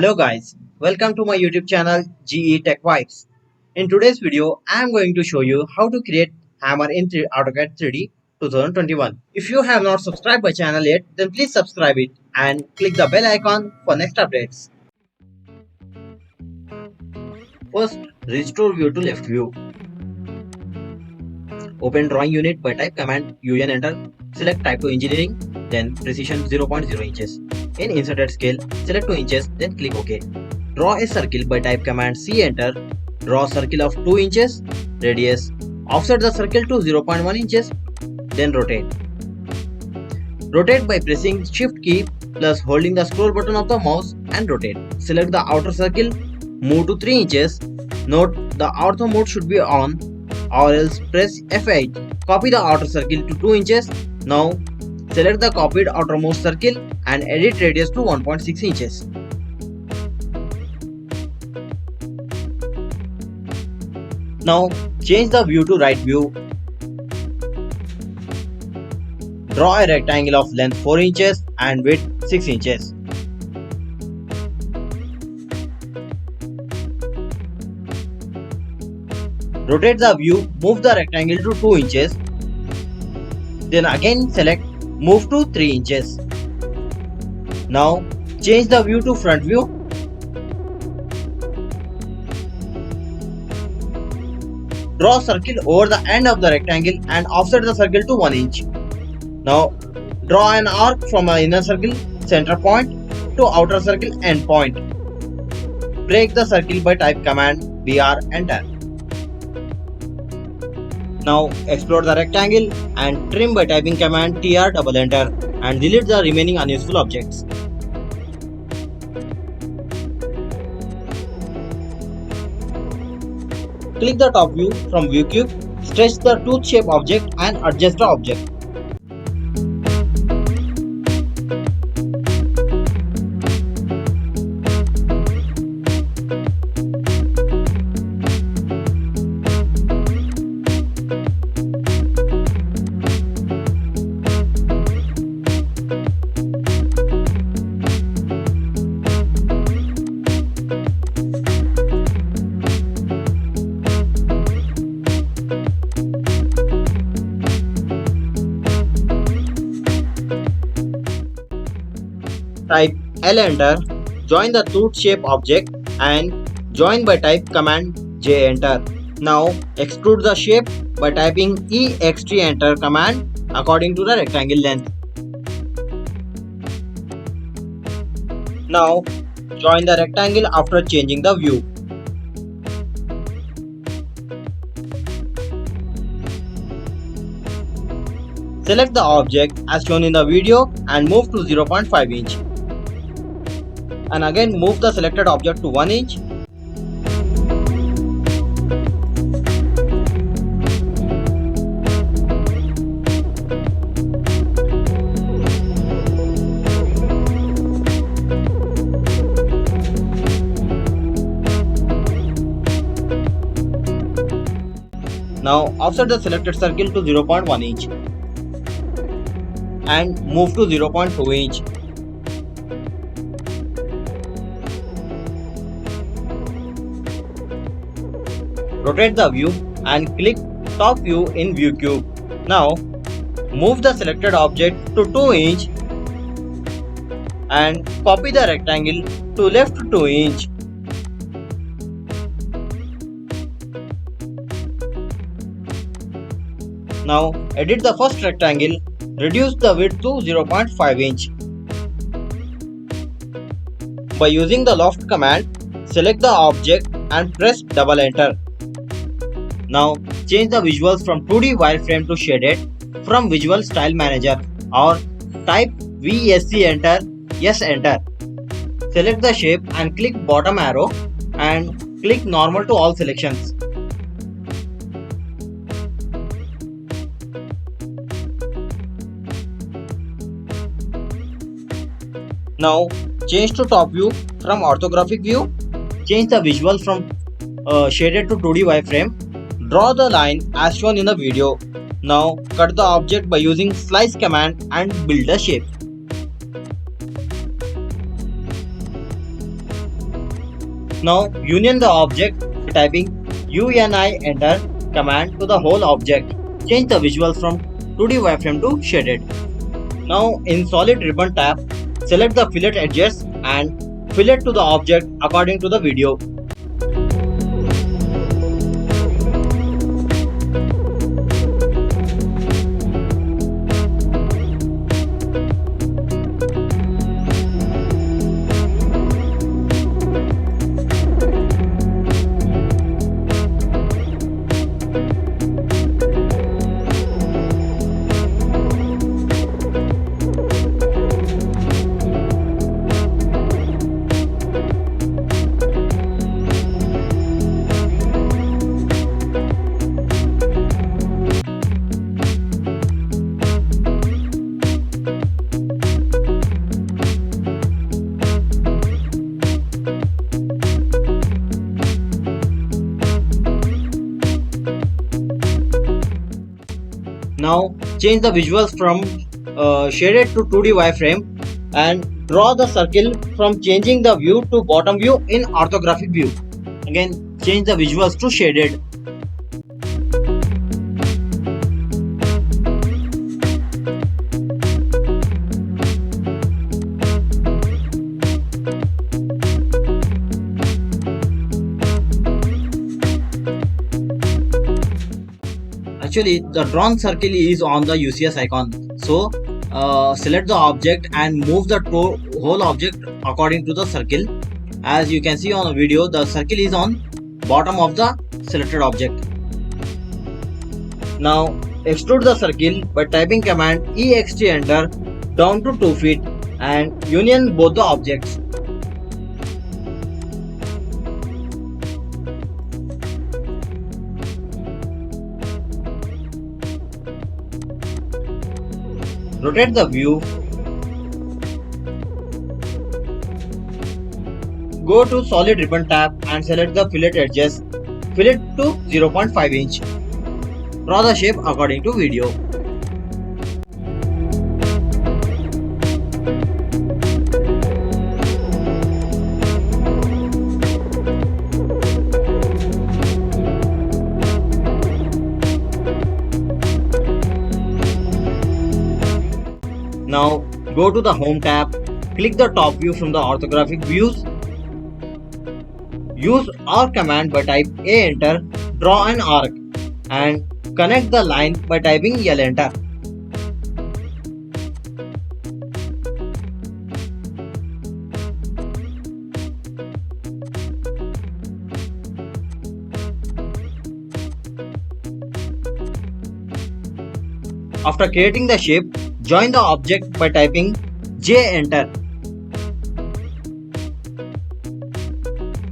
Hello guys, welcome to my YouTube channel GE Tech Vibes. In today's video, I am going to show you how to create hammer in AutoCAD 3D 2021. If you have not subscribed my channel yet, then please subscribe it and click the bell icon for next updates. First, restore view to left view. Open drawing unit by type command UN enter. Select type to engineering, then precision 0.0 inches. In inserted scale, select 2 inches, then click OK. Draw a circle by type command C enter. Draw a circle of 2 inches, radius. Offset the circle to 0.1 inches, then rotate. Rotate by pressing shift key plus holding the scroll button of the mouse and rotate. Select the outer circle, move to 3 inches. Note the ortho mode should be on or else press F8. Copy the outer circle to 2 inches. Now select the copied outermost circle and edit radius to 1.6 inches. Now change the view to right view. Draw a rectangle of length 4 inches and width 6 inches. Rotate the view, move the rectangle to 2 inches. Then again select move to 3 inches. Now change the view to front view. Draw a circle over the end of the rectangle and offset the circle to 1 inch. Now draw an arc from the inner circle center point to outer circle end point. Break the circle by type command BR enter. Now explore the rectangle and trim by typing command TR double enter and delete the remaining unuseful objects. Click the top view from view cube, stretch the tooth shape object and adjust the object. Type L enter, join the tooth shape object and join by type command J enter. Now extrude the shape by typing EXT enter command according to the rectangle length. Now join the rectangle after changing the view. Select the object as shown in the video and move to 0.5 inch. And again move the selected object to 1 inch. Now offset the selected circle to 0.1 inch and move to 0.2 inch. Rotate the view and click top view in view cube. Now move the selected object to 2 inch and copy the rectangle to left 2 inch. Now edit the first rectangle, reduce the width to 0.5 inch. By using the loft command, select the object and press double enter. Now change the visuals from 2D wireframe to shaded from Visual Style Manager or type VSC enter, yes enter. Select the shape and click bottom arrow and click normal to all selections. Now change to top view from orthographic view. Change the visual from shaded to 2D wireframe. Draw the line as shown in the video. Now cut the object by using slice command and build a shape. Now union the object by typing UNI enter command to the whole object. Change the visuals from 2D wireframe to shaded. Now in solid ribbon tab, select the fillet edges and fillet to the object according to the video. Now change the visuals from shaded to 2D wireframe and draw the circle from changing the view to bottom view in orthographic view. Again change the visuals to shaded. Actually the drawn circle is on the UCS icon, so select the object and move the whole object according to the circle. As you can see on the video, the circle is on bottom of the selected object. Now extrude the circle by typing command ext enter down to 2 feet and union both the objects. Rotate the view. Go to solid ribbon tab and select the fillet edges. Fillet to 0.5 inch. Draw the shape according to video. Now go to the home tab, click the top view from the orthographic views. Use arc command by type A enter, draw an arc and connect the line by typing L enter. After creating the shape, join the object by typing J enter.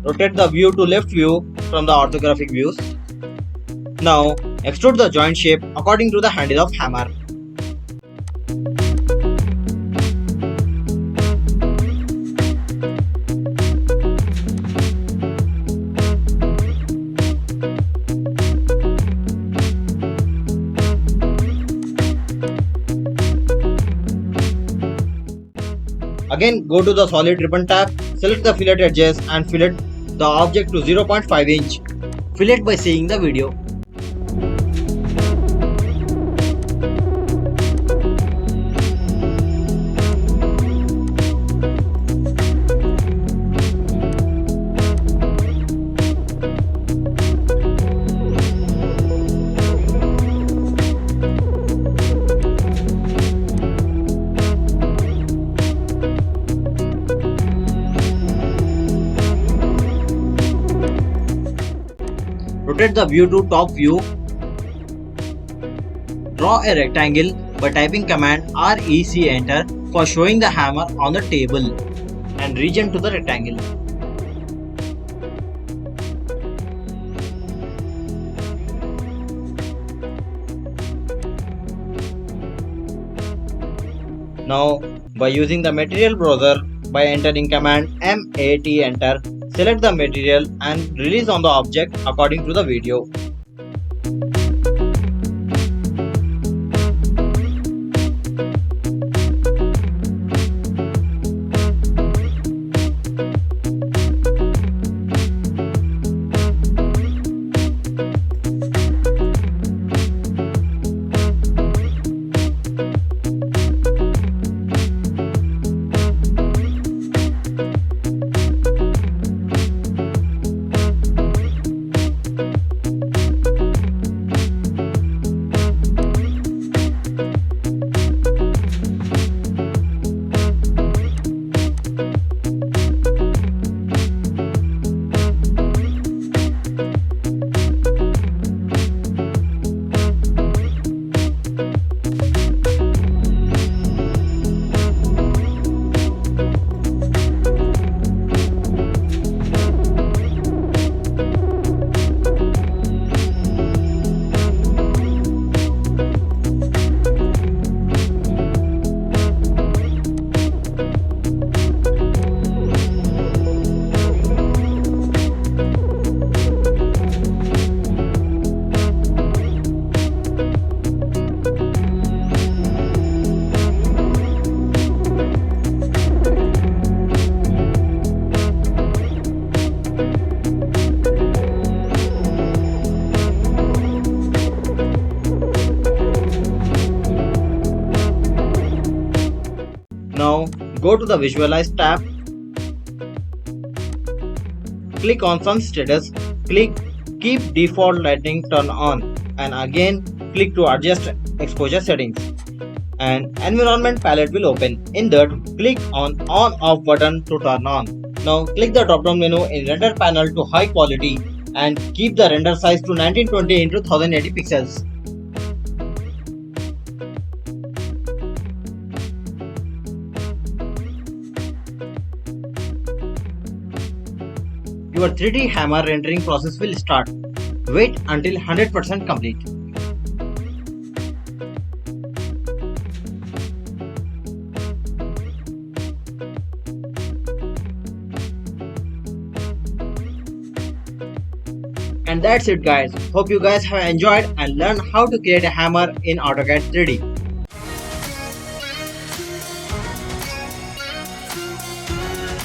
Rotate the view to left view from the orthographic views. Now extrude the joint shape according to the handle of hammer. Again go to the solid ribbon tab, select the fillet edges and fillet the object to 0.5 inch. Fillet by seeing the video. Rotate the view to top view. Draw a rectangle by typing command REC enter for showing the hammer on the table and region to the rectangle. Now by using the material browser by entering command MAT enter, select the material and release on the object according to the video. Go to the Visualize tab, click on Sun status, click Keep Default Lighting Turn On, and again click to adjust exposure settings. An environment palette will open. In that, click on On-Off button to turn on. Now click the drop-down menu in Render panel to High Quality and keep the render size to 1920 x 1080 pixels. Your 3D Hammer rendering process will start. Wait until 100% complete. And that's it guys. Hope you guys have enjoyed and learned how to create a hammer in AutoCAD 3D.